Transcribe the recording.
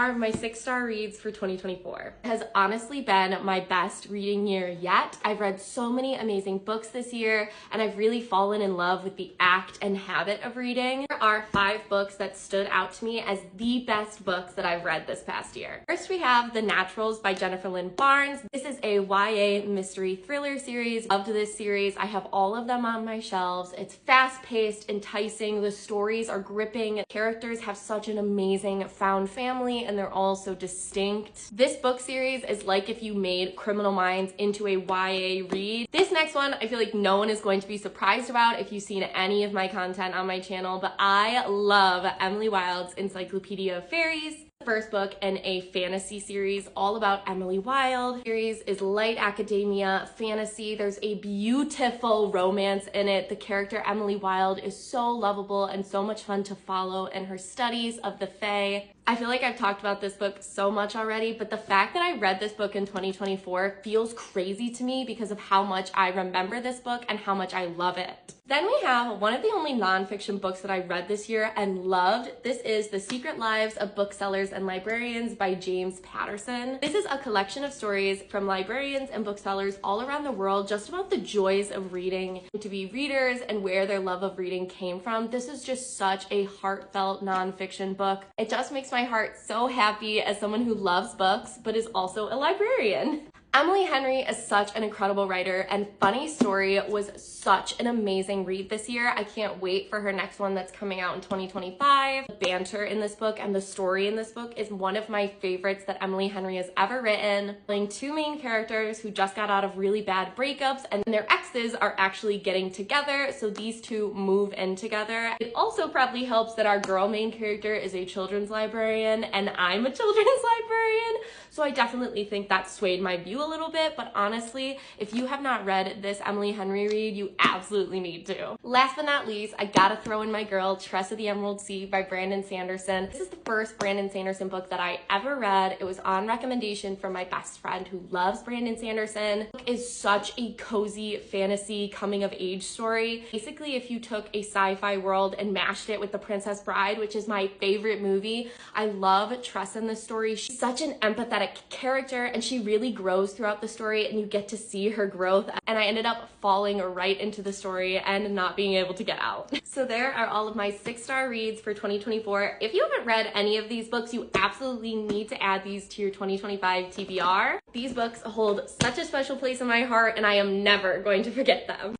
are my 6-star reads for 2024. It has honestly been my best reading year yet. I've read so many amazing books this year, and I've really fallen in love with the act and habit of reading. There are 5 books that stood out to me as the best books that I've read this past year. First, we have The Naturals by Jennifer Lynn Barnes. This is a YA mystery thriller series. Loved this series. I have all of them on my shelves. It's fast-paced, enticing. The stories are gripping. Characters have such an amazing found family, and they're all so distinct. This book series is like if you made Criminal Minds into a YA read. This next one, I feel like no one is going to be surprised about if you've seen any of my content on my channel, but I love Emily Wilde's Encyclopedia Fairies. First book in a fantasy series all about Emily Wilde. The series is light academia fantasy. There's a beautiful romance in it. The character Emily Wilde is so lovable and so much fun to follow in her studies of the Fae. I feel like I've talked about this book so much already, but the fact that I read this book in 2024 feels crazy to me because of how much I remember this book and how much I love it. Then we have one of the only nonfiction books that I read this year and loved. This is The Secret Lives of Booksellers and Librarians by James Patterson. This is a collection of stories from librarians and booksellers all around the world just about the joys of reading, to be readers, and where their love of reading came from. This is just such a heartfelt nonfiction book. It just makes my heart so happy as someone who loves books but is also a librarian. Emily Henry is such an incredible writer, and Funny Story was such an amazing read this year. I can't wait for her next one that's coming out in 2025. The banter in this book and the story in this book is one of my favorites that Emily Henry has ever written. Playing 2 main characters who just got out of really bad breakups, and their exes are actually getting together, so these 2 move in together. It also probably helps that our girl main character is a children's librarian, and I'm a children's librarian, so I definitely think that swayed my view a little bit, but honestly, if you have not read this Emily Henry read, you absolutely need to. Last but not least, I gotta throw in my girl, Tress of the Emerald Sea by Brandon Sanderson. This is the first Brandon Sanderson book that I ever read. It was on recommendation from my best friend who loves Brandon Sanderson. The book is such a cozy fantasy coming of age story. Basically, if you took a sci-fi world and mashed it with The Princess Bride, which is my favorite movie, I love Tress in this story. She's such an empathetic character, and she really grows throughout the story, and you get to see her growth, and I ended up falling right into the story and not being able to get out. So there are all of my 6-star reads for 2024. If you haven't read any of these books, you absolutely need to add these to your 2025 TBR. These books hold such a special place in my heart, and I am never going to forget them.